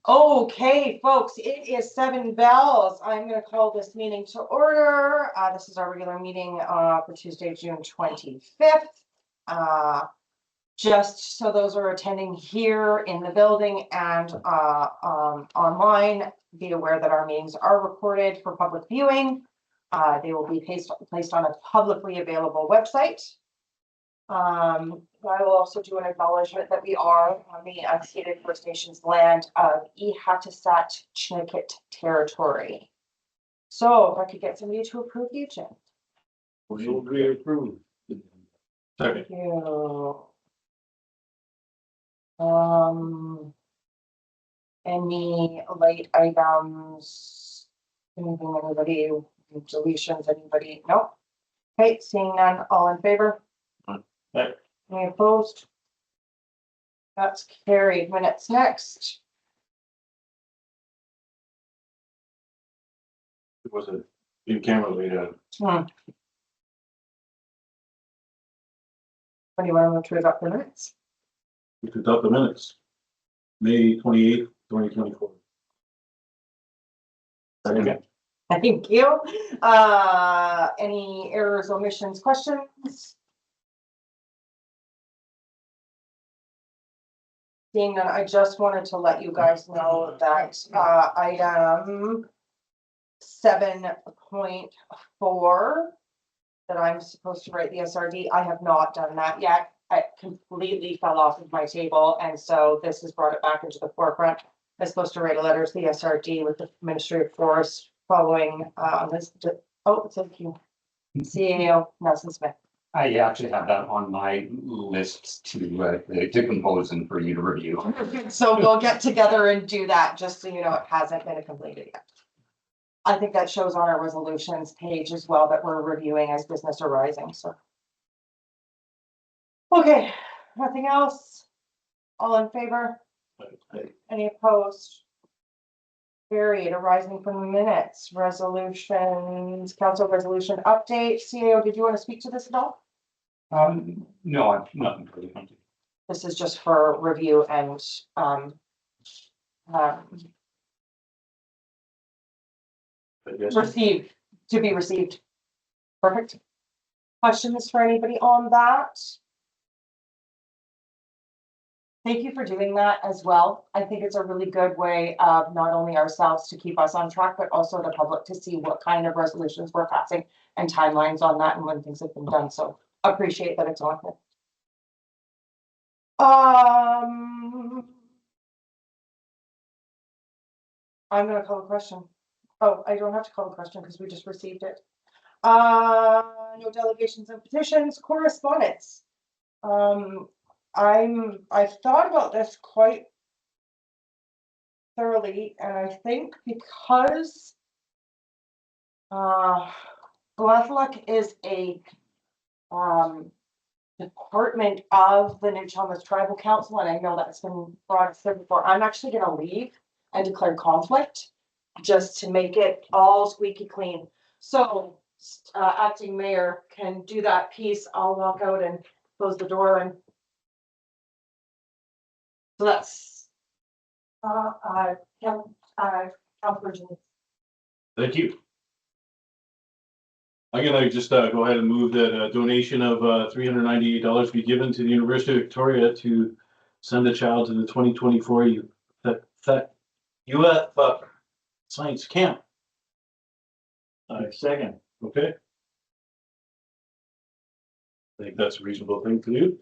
Okay, folks, it is 7 bells. I'm going to call this meeting to order. This is our regular meeting for Tuesday, June 25th. Just so those are attending here in the building and online, be aware that our meetings are recorded for public viewing. They will be placed on a publicly available website. I will also do an acknowledgement that we are on the unceded First Nations land of Ehatisat Chinnikit territory. So if I could get somebody to approve the agenda. Will be approved. Thank you. Any light items? Anything, anybody, deletions, anybody? No? Okay, seeing none, all in favor? Aye. Any opposed? That's carried. Minutes next. It was a in camera later. What do you want to move to adopt the minutes? We could adopt the minutes. May 28th, 2024. Second. Thank you. Any errors, omissions, questions? Seeing none, I just wanted to let you guys know that item 7.4 that I'm supposed to write the SRD, I have not done that yet. It completely fell off of my table, and so this has brought it back into the forefront. I'm supposed to write a letter to the SRD with the Ministry of Forest following this. Oh, thank you. CEO Nelson Smith. I actually have that on my list to compose and for you to review. So we'll get together and do that, just so you know, it hasn't been completed yet. I think that shows on our resolutions page as well that we're reviewing as business arising, so. Okay, nothing else? All in favor? Any opposed? Carried. Arising from the minutes, resolutions, council resolution update. CAO, did you want to speak to this at all? No, I'm not really. This is just for review and received, to be received. Perfect. Questions for anybody on that? Thank you for doing that as well. I think it's a really good way of not only ourselves to keep us on track, but also the public to see what kind of resolutions we're passing and timelines on that and when things have been done. So appreciate that it's on here. I'm gonna call a question. Oh, I don't have to call a question because we just received it. No delegations and petitions, correspondence. I've thought about this quite thoroughly, and I think because Blacklock is a department of the New Chalmers Tribal Council, and I know that's been brought up before, I'm actually going to leave and declare conflict just to make it all squeaky clean. So acting mayor can do that piece. I'll walk out and close the door, and so that's Thank you. I'm gonna just go ahead and move that a donation of $398 be given to the University of Victoria to send a child to the 2024 UF Science Camp. Second. Okay. I think that's a reasonable thing to do.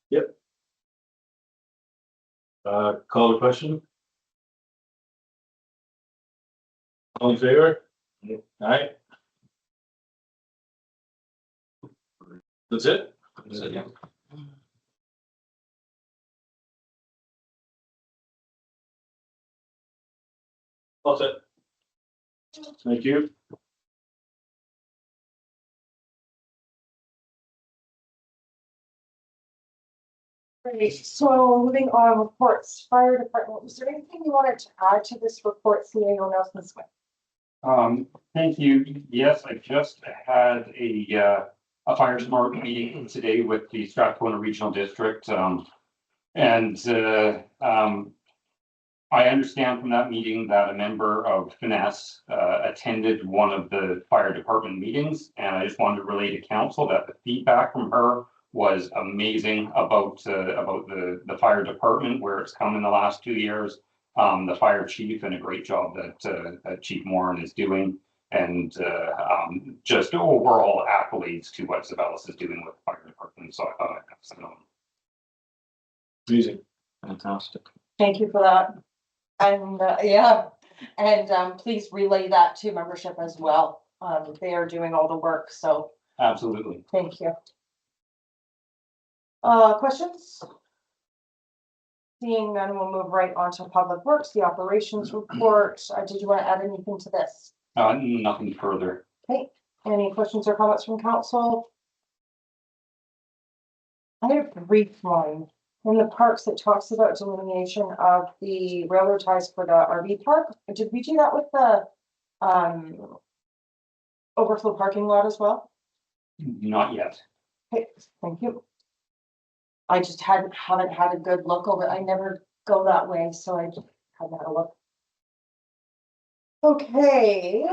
Yep. Call the question. All in favor? All right. That's it? That's it, yeah. All set. Thank you. great. So moving on, reports, fire department. Was there anything you wanted to add to this report, CAO Nelson Smith? Thank you. Yes, I just had a fire smart meeting today with the Strathcona Regional District, and I understand from that meeting that a member of Finesse attended one of the fire department meetings, and I just wanted to relay to council that the feedback from her was amazing about the fire department, where it's come in the last 2 years. The fire chief, and a great job that Chief Moran is doing, and just overall accolades to what Zeballos is doing with the fire department. So I thought I'd pass it on. Amazing. Fantastic. Thank you for that. And yeah, and please relay that to membership as well. They are doing all the work, so Absolutely. thank you. Questions? Seeing none, we'll move right on to Public Works, the operations report. Did you want to add anything to this? Nothing further. Okay, any questions or comments from council? I have a brief one in the parks that talks about delineation of the railroad ties for the RV park. Did we do that with the overflow parking lot as well? Not yet. Okay, thank you. I just haven't had a good look over it. I never go that way, so I just haven't had a look. Okay.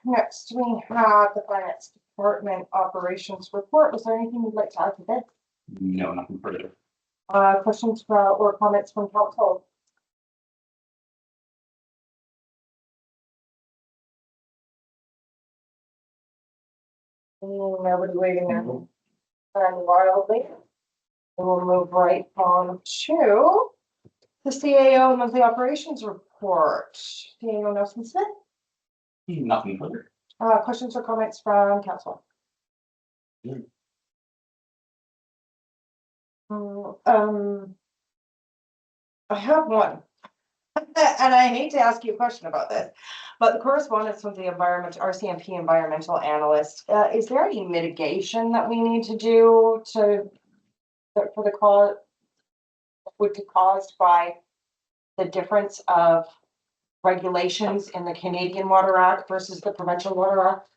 Next, we have the finance department operations report. Was there anything you'd like to add to this? No, nothing further. Questions or comments from council? Nobody waiting there. And wildly. We'll move right on to the CAO monthly operations report. CAO Nelson Smith. Nothing further. Questions or comments from council? Yeah. I have one. And I hate to ask you a question about this, but the correspondence with the RCMP environmental analyst, is there any mitigation that we need to do for the cause would be caused by the difference of regulations in the Canadian Water Act versus the Provincial Water Act?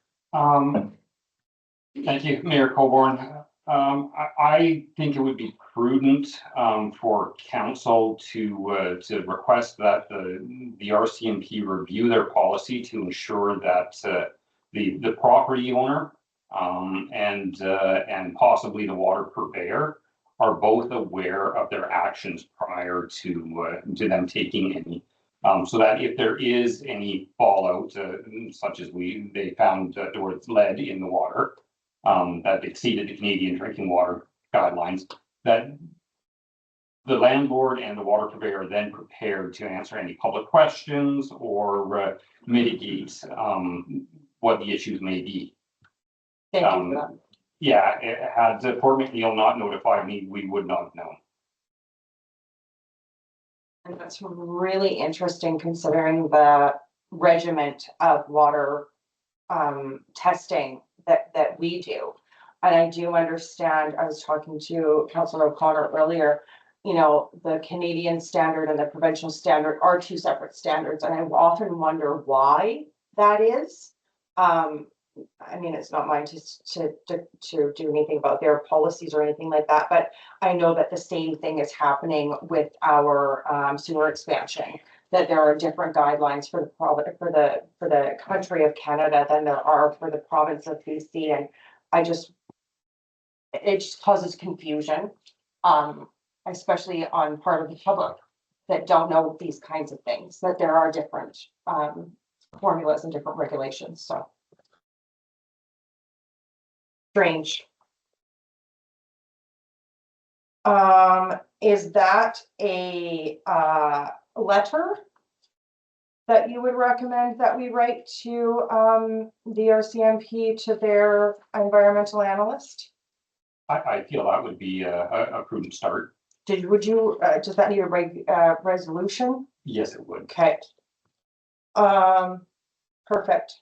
Thank you, Mayor Coburn. I think it would be prudent for council to request that the RCMP review their policy to ensure that the property owner and possibly the water purveyor are both aware of their actions prior to them taking any. So that if there is any fallout, such as they found towards lead in the water, that exceeded the Canadian drinking water guidelines, that the landlord and the water purveyor are then prepared to answer any public questions or mitigate what the issues may be. Thank you for that. Yeah, had Port McNeil not notified me, we would not have known. And that's really interesting considering the regiment of water testing that we do. And I do understand, I was talking to Councillor O'Connor earlier, you know, the Canadian standard and the provincial standard are two separate standards. And I often wonder why that is. I mean, it's not mine to do anything about their policies or anything like that, but I know that the same thing is happening with our sewer expansion. That there are different guidelines for the country of Canada than there are for the province of BC, and it just causes confusion, especially on part of the public that don't know these kinds of things. That there are different formulas and different regulations. So strange. Is that a letter that you would recommend that we write to the RCMP to their environmental analyst? I feel that would be a prudent start. Would you, does that need a resolution? Yes, it would. Okay. Perfect.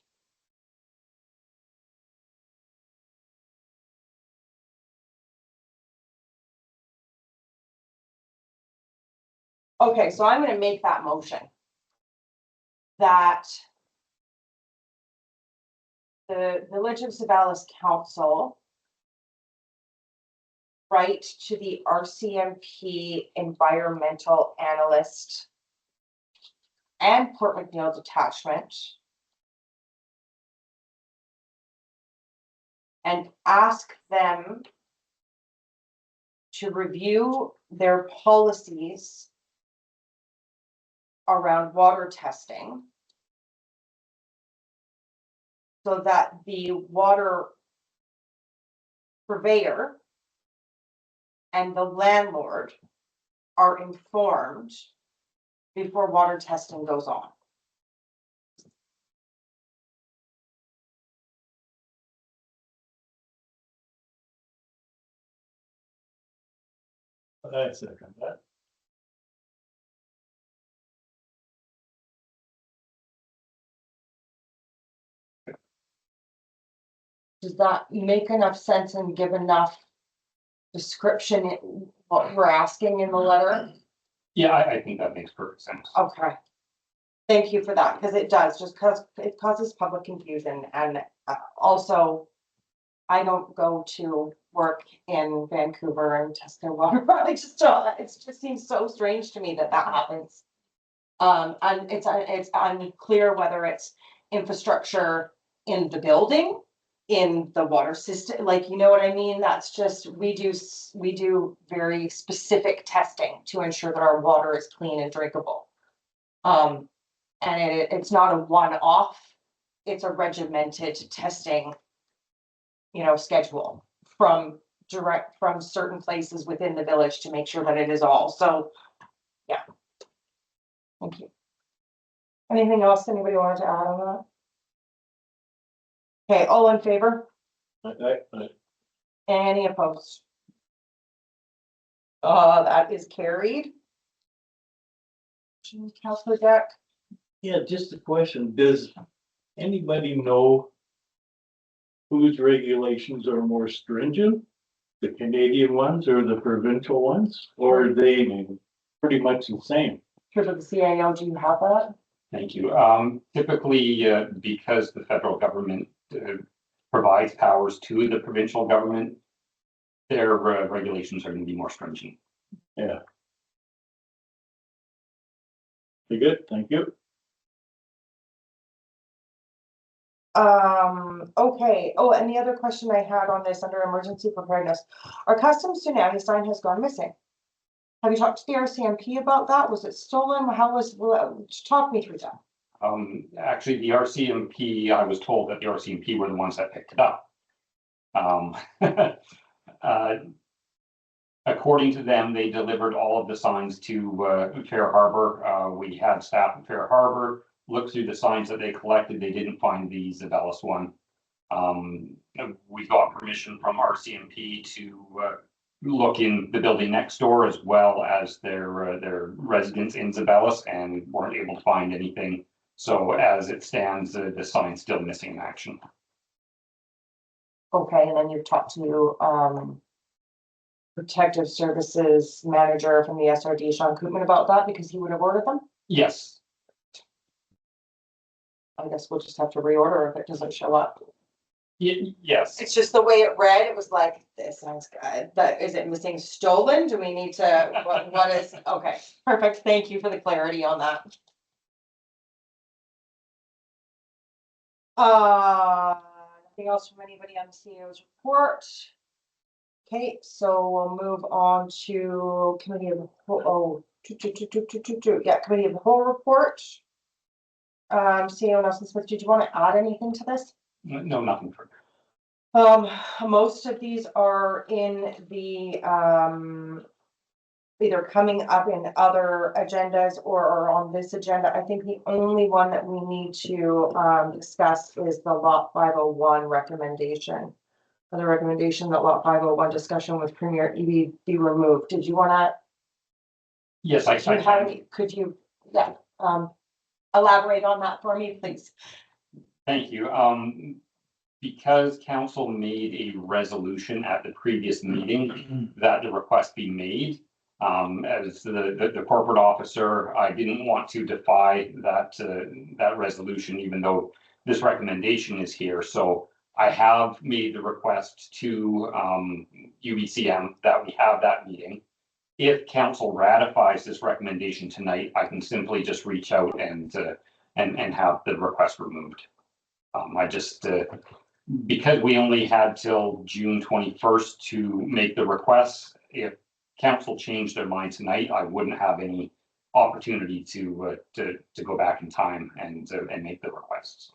Okay, so I'm going to make that motion. That the Village of Zeballos Council write to the RCMP environmental analyst and Port McNeil detachment and ask them to review their policies around water testing so that the water purveyor and the landlord are informed before water testing goes on. I second that. Does that make enough sense and give enough description in what we're asking in the letter? Yeah, I think that makes perfect sense. Okay. Thank you for that, because it does, just because it causes public confusion, and also I don't go to work in Vancouver and test their water. I just don't, it just seems so strange to me that that happens. And it's unclear whether it's infrastructure in the building, in the water system, like, you know what I mean? That's just, we do very specific testing to ensure that our water is clean and drinkable. And it's not a one-off, it's a regimented testing, you know, schedule from certain places within the village to make sure that it is all, so, yeah. Thank you. Anything else anybody wanted to add on that? Okay, all in favor? I- Any opposed? That is carried. Councilor Jack? Yeah, just a question, does anybody know whose regulations are more stringent? The Canadian ones or the provincial ones, or are they pretty much the same? Here's the CAO, do you have that? Thank you. Typically, because the federal government provides powers to the provincial government, their regulations are going to be more stringent. Yeah. Very good, thank you. Okay, oh, and the other question I had on this under emergency preparedness, our customs tsunami sign has gone missing. Have you talked to the RCMP about that? Was it stolen? How was, talk me through that. Actually, the RCMP, I was told that the RCMP were the ones that picked it up. According to them, they delivered all of the signs to Fair Harbor. We had staff at Fair Harbor look through the signs that they collected. They didn't find the Zeballos one. We got permission from RCMP to look in the building next door as well as their residence in Zeballos, and weren't able to find anything. So as it stands, the sign's still missing in action. Okay, and then you've talked to Protective Services Manager from the SRD, Sean Koopman, about that because he would have ordered them? Yes. I guess we'll just have to reorder if it doesn't show up. Yes. It's just the way it read, it was like, this sounds good, but is it missing stolen? Do we need to, what is, okay, perfect, thank you for the clarity on that. Nothing else from anybody on the CEO's report? Okay, so we'll move on to committee of the whole, yeah, committee of the whole report. CEO Nelson Smith, did you want to add anything to this? No, nothing further. Most of these are in the either coming up in other agendas or are on this agenda. I think the only one that we need to discuss is the lot 501 recommendation. The recommendation that lot 501 discussion with Premier EB be removed. Did you want to? Yes, I can. Could you, yeah, elaborate on that for me, please? Thank you. Because council made a resolution at the previous meeting that the request be made, as the corporate officer, I didn't want to defy that resolution, even though this recommendation is here. So I have made the request to UBCM that we have that meeting. If council ratifies this recommendation tonight, I can simply just reach out and have the request removed. I just, because we only had till June 21st to make the requests, if council changed their mind tonight, I wouldn't have any opportunity to go back in time and make the requests.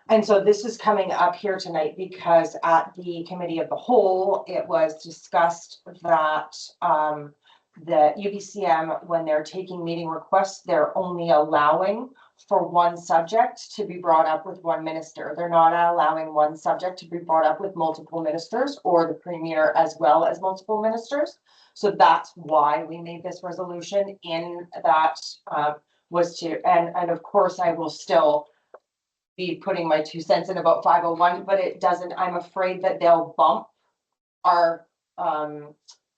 And so this is coming up here tonight because at the committee of the whole, it was discussed that the UBCM, when they're taking meeting requests, they're only allowing for one subject to be brought up with one minister. They're not allowing one subject to be brought up with multiple ministers or the premier as well as multiple ministers. So that's why we made this resolution in that was to, and of course I will still be putting my 2 cents in about 501, but it doesn't, I'm afraid that they'll bump our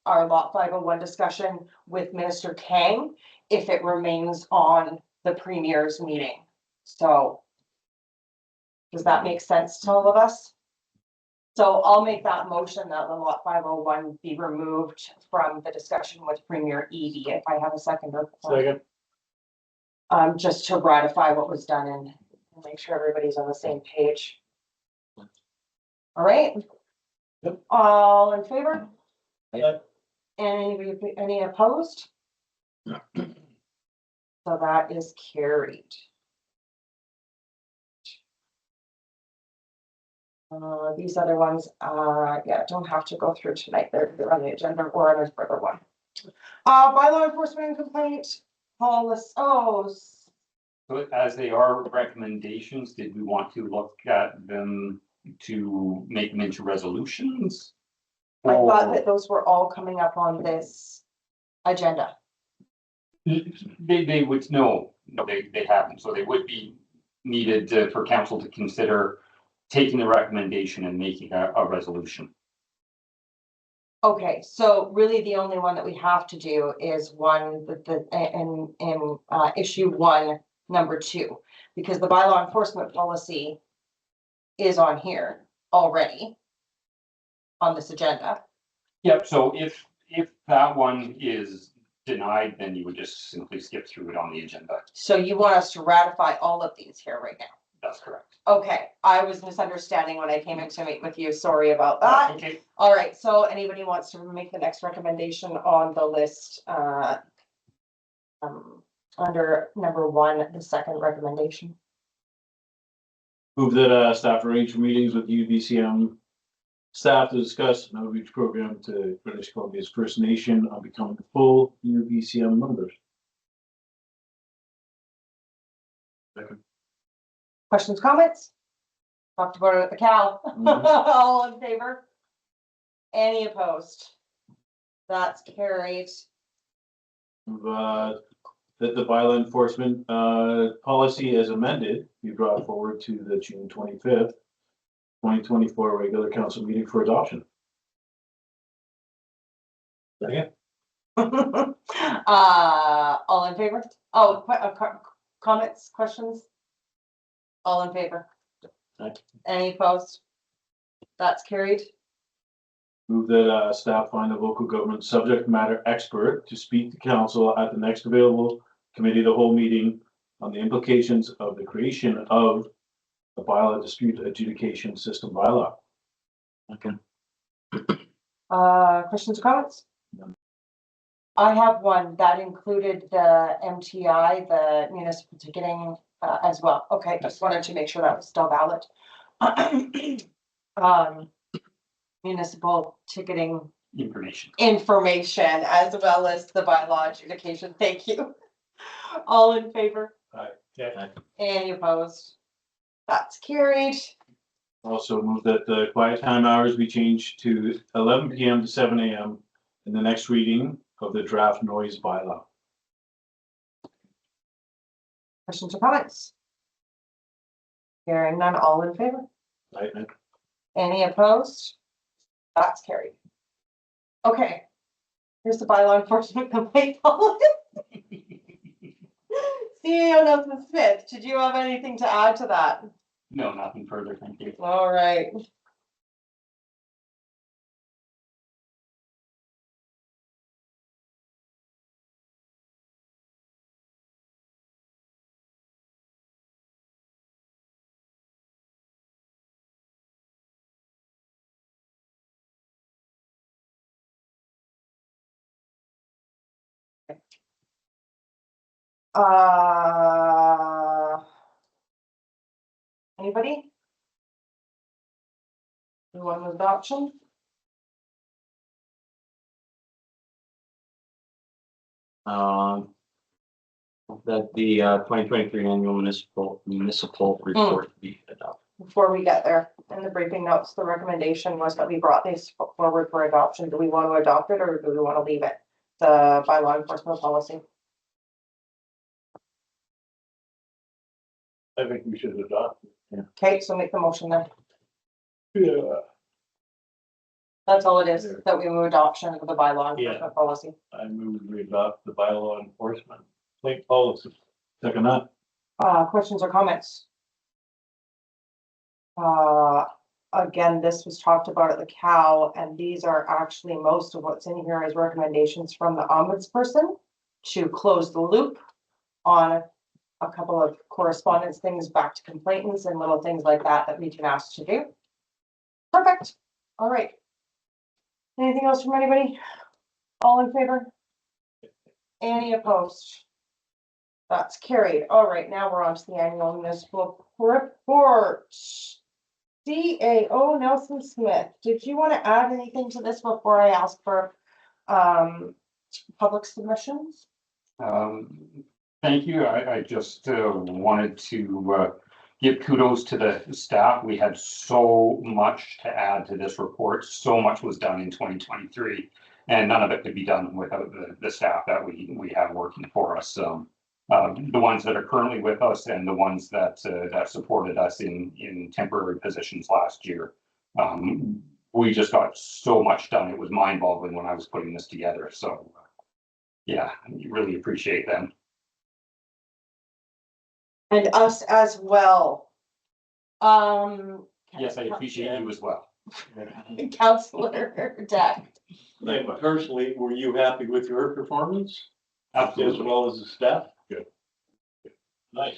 lot 501 discussion with Minister Kang if it remains on the premier's meeting. So does that make sense to all of us? So I'll make that motion that the lot 501 be removed from the discussion with Premier Edie, if I have a second. Second. Just to ratify what was done and make sure everybody's on the same page. All right. Yep. All in favor? Aye. Any opposed? So that is carried. These other ones, yeah, don't have to go through tonight. They're on the agenda or on a further one. Bylaw enforcement and complaint policy. Oh, So as they are recommendations, did we want to look at them to make them into resolutions? I thought that those were all coming up on this agenda. They would, no, they haven't. So they would be needed for council to consider taking the recommendation and making a resolution. Okay, so really the only one that we have to do is one in issue 1, number 2, because the bylaw enforcement policy is on here already on this agenda. Yep, so if that one is denied, then you would just simply skip through it on the agenda. So you want us to ratify all of these here right now? That's correct. Okay, I was misunderstanding when I came in to meet with you. Sorry about that. Okay. All right, so anybody wants to make the next recommendation on the list, under number 1, the second recommendation? Move that staff arrange meetings with UBCM staff to discuss an outreach program to British Columbia's First Nation on becoming full UBCM members. Second. Questions, comments? Talked about it at the cow. All in favor? Any opposed? That's carried. That the bylaw enforcement policy as amended be brought forward to the June 25th, 2024 regular council meeting for adoption. Second. All in favor? Oh, comments, questions? All in favor? Aye. Any opposed? That's carried. Move that staff find a local government subject matter expert to speak to council at the next available committee of the whole meeting on the implications of the creation of the bylaw dispute adjudication system bylaw. Okay. Questions or comments? None. I have one that included the MTI, the municipal ticketing, as well. Okay, just wanted to make sure that was still valid. Municipal ticketing Information. as well as the bylaw adjudication. Thank you. All in favor? Aye. Yeah. Any opposed? That's carried. Also move that the quiet time hours be changed to 11 PM to 7 AM in the next reading of the draft noise bylaw. Questions or comments? Hearing none, all in favor? Aye. Any opposed? That's carried. Okay. Here's the bylaw enforcement complaint policy. CEO Nelson Smith, did you have anything to add to that? No, nothing further, thank you. All right. Anybody? Anyone with adoption? That the 2023 annual municipal report be adopted. Before we get there, in the briefing notes, the recommendation was that we brought these forward for adoption. Do we want to adopt it or do we want to leave it? The by law enforcement policy. I think we should adopt it. Okay, so make the motion then. Yeah, That's all it is, that we move adoption of the bylaw Yeah. enforcement policy. I move we adopt the bylaw enforcement complaint policy. Second that. Questions or comments? Again, this was talked about at the cow, and these are actually, most of what's in here is recommendations from the ombudsperson to close the loop on a couple of correspondence things back to complainants and little things like that that we can ask to do. Perfect. All right. Anything else from anybody? All in favor? Any opposed? That's carried. All right, now we're on to the annual municipal report. CAO Nelson Smith, did you want to add anything to this before I ask for public submissions? Thank you. I just wanted to give kudos to the staff. We had so much to add to this report. So much was done in 2023, and none of it could be done without the staff that we have working for us. The ones that are currently with us and the ones that supported us in temporary positions last year. We just got so much done. It was mind-boggling when I was putting this together. So yeah, really appreciate them. And us as well. Yes, I appreciate you as well. Councillor Deck. Like, personally, were you happy with your performance as Absolutely. well as the staff? Good. Nice.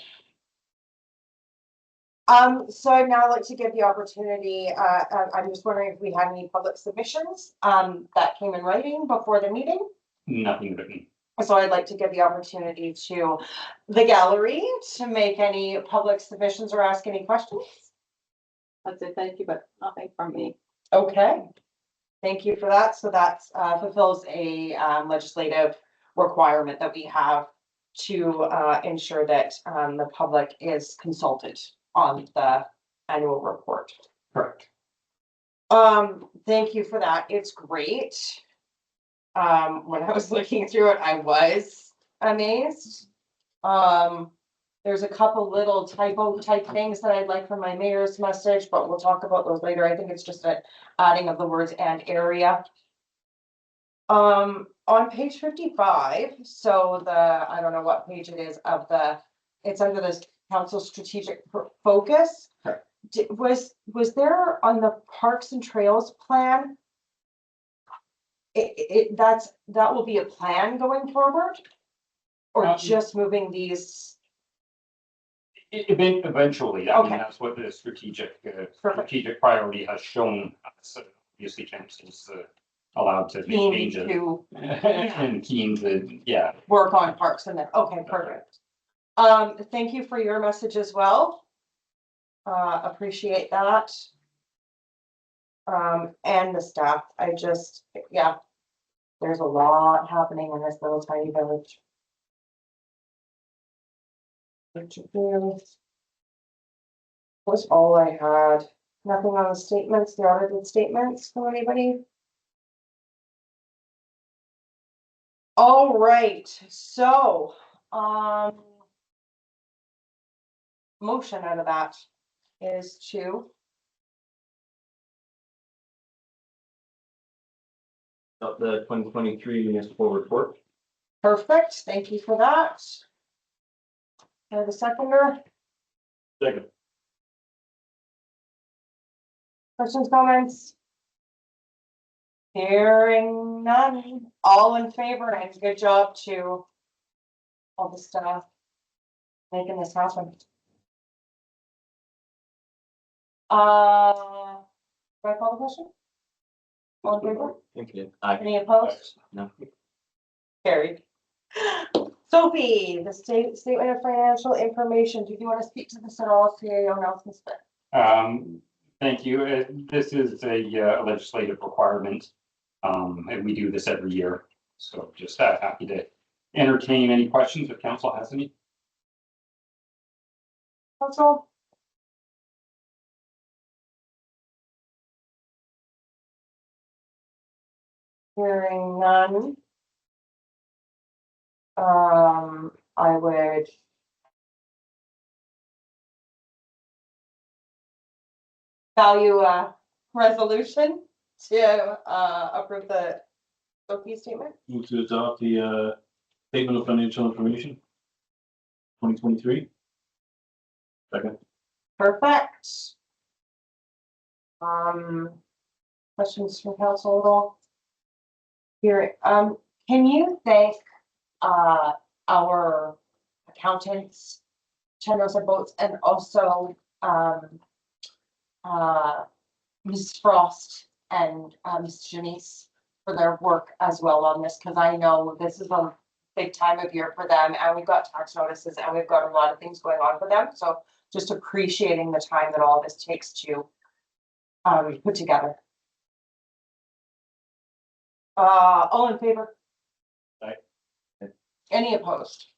So I'd now like to give the opportunity, I'm just wondering if we had any public submissions, that came in writing before the meeting. Nothing written. So I'd like to give the opportunity to the gallery to make any public submissions or ask any questions. I'd say thank you, but nothing from me. Okay. Thank you for that. So that fulfills a legislative requirement that we have to ensure that the public is consulted on the annual report. Correct. Thank you for that. It's great. When I was looking through it, I was amazed. There's a couple little typo type things that I'd like from my mayor's message, but we'll talk about those later. I think it's just an adding of the words and area. On page 55, so I don't know what page it is of it's under this council strategic focus. Correct. Was there on the parks and trails plan? That will be a plan going forward? Or just moving these? Eventually, I mean, Okay. that's what the strategic priority has shown us. Obviously, council's allowed to make Keen changes to and keen to, yeah. work on parks and then, okay, perfect. Thank you for your message as well. Appreciate that. And the staff, yeah, there's a lot happening in this little tiny village. Was all I had. Nothing on the statements, the audited statements from anybody? All right, so, motion out of that is to, The 2023 municipal report. perfect, thank you for that. And the seconder, Second. Questions, comments? Hearing none, all in favor, and good job to all the staff making this happen. Do I call the question? All in favor? Thank you. Aye. Any opposed? No. Carried. Sophie, the statement of financial information, do you want to speak to this at all, CAO Nelson Smith? Thank you. This is a legislative requirement. And we do this every year. So just happy to entertain any questions if council has any. Council? Hearing none. I would. Value a resolution to approve the Sophie statement. Move to adopt the statement of financial information. 2023. Second. Perfect. Questions from council at all? Here, can you thank our accountants, Chandler Zeballos, and also Ms. Frost and Ms. Janice for their work as well on this, because I know this is a big time of year for them, and we've got tax notices and we've got a lot of things going on for them. So just appreciating the time that all this takes to put together. All in favor? Aye. Any opposed?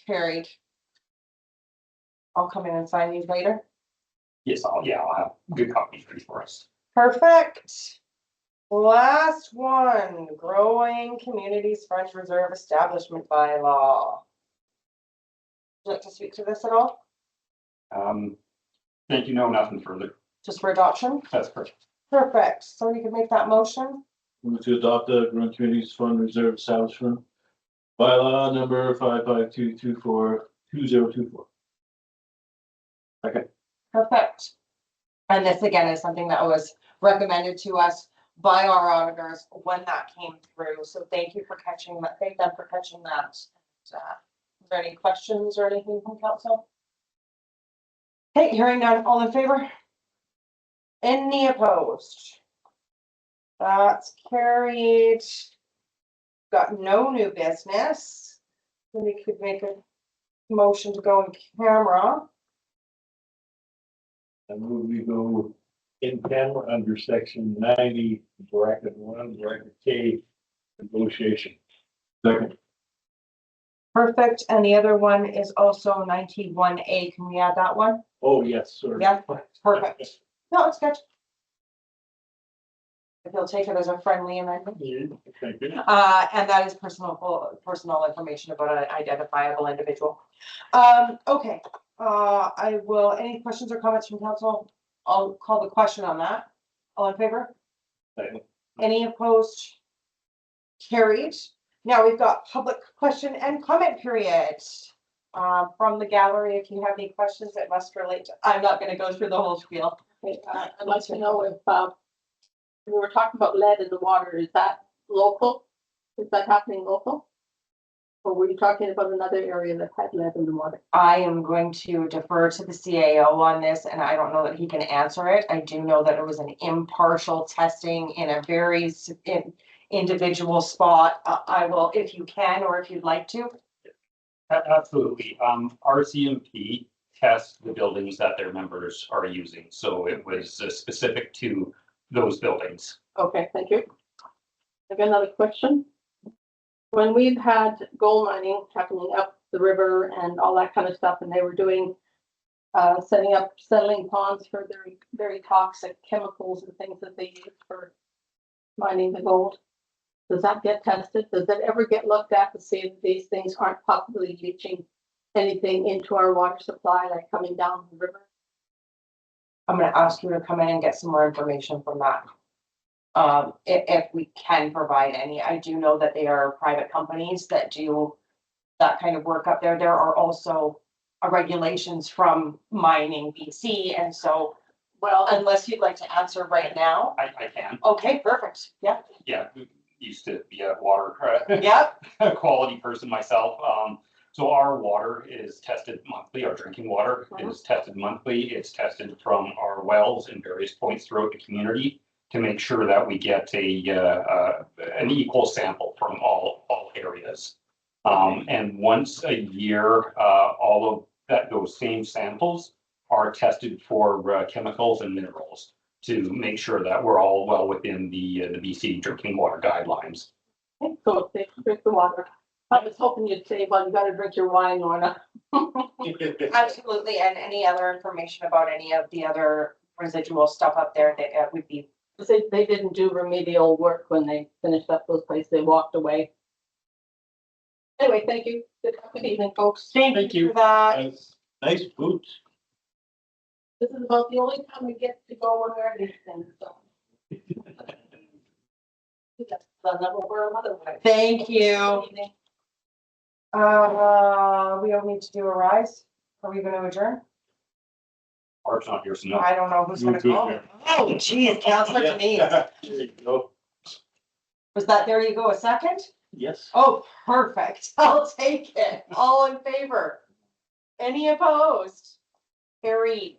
Carried. I'll come in and sign these later. Yes, I'll have good copies ready for us. Perfect. Last one, growing communities fund reserve establishment bylaw. Would you like to speak to this at all? Thank you. No, nothing further. Just for adoption? That's perfect. Perfect. So you can make that motion. Move to adopt the Growing Communities Fund Reserve Establishment bylaw number 552242024. Perfect. And this again is something that was recommended to us by our auditors when that came through. So thank you for catching that. Thank them for catching that. Is there any questions or anything from council? Okay, hearing none, all in favor? Any opposed? That's carried. Got no new business. We could make a motion to go in camera. I move we go in camera under section 90, bracket 1, bracket K, negotiation. Second. Perfect. And the other one is also 91A. Can we add that one? Oh, yes, sir. Yeah, perfect. No, it's good. If you'll take it as a friendly amendment. Thank you. And that is personal information about an identifiable individual. Okay, I will, any questions or comments from council? I'll call the question on that. All in favor? Second. Any opposed? Carried. Now we've got public question and comment period. From the gallery, if you have any questions that must relate to, I'm not gonna go through the whole spiel. Okay, I'd like to know if, we were talking about lead in the water, is that local? Is that happening local? Or were you talking about another area that had lead in the water? I am going to defer to the CAO on this, and I don't know that he can answer it. I do know that it was an impartial testing in a very individual spot. I will, if you can, or if you'd like to. Absolutely. RCMP tests the buildings that their members are using. So it was specific to those buildings. Okay, thank you. I've got another question. When we've had gold mining happening up the river and all that kind of stuff, and they were doing, setting up settling ponds for their very toxic chemicals and things that they use for mining the gold. Does that get tested? Does it ever get looked at to see if these things aren't possibly leaching anything into our water supply, like coming down the river? I'm gonna ask you to come in and get some more information from that. If we can provide any, I do know that they are private companies that do that kind of work up there. There are also regulations from Mining BC, and so Well, unless you'd like to answer right now. I can, Okay, perfect. Yeah, yeah, used to be a water yeah. quality person myself. So our water is tested monthly, our drinking water is tested monthly. It's tested from our wells in various points throughout the community to make sure that we get an equal sample from all areas. And once a year, all of those same samples are tested for chemicals and minerals to make sure that we're all well within the BC drinking water guidelines. so they drink the water. I was hoping you'd say, well, you gotta drink your wine or not. Absolutely, and any other information about any of the other residual stuff up there that would be, They didn't do remedial work when they finished up those places. They walked away. Anyway, thank you. Good evening, folks. thank you for that. Nice boots. This is about the only time we get to go and wear these things, so. That's the level we're another way. Thank you. Good evening. We don't need to do a rise. Are we gonna adjourn? Art's not here, so no. I don't know who's gonna Move to call me. adjourn. Oh, geez, Counselor Denise. There you go. Was that, there you go, a second? Yes. Oh, perfect. I'll take it. All in favor? Any opposed? Carried.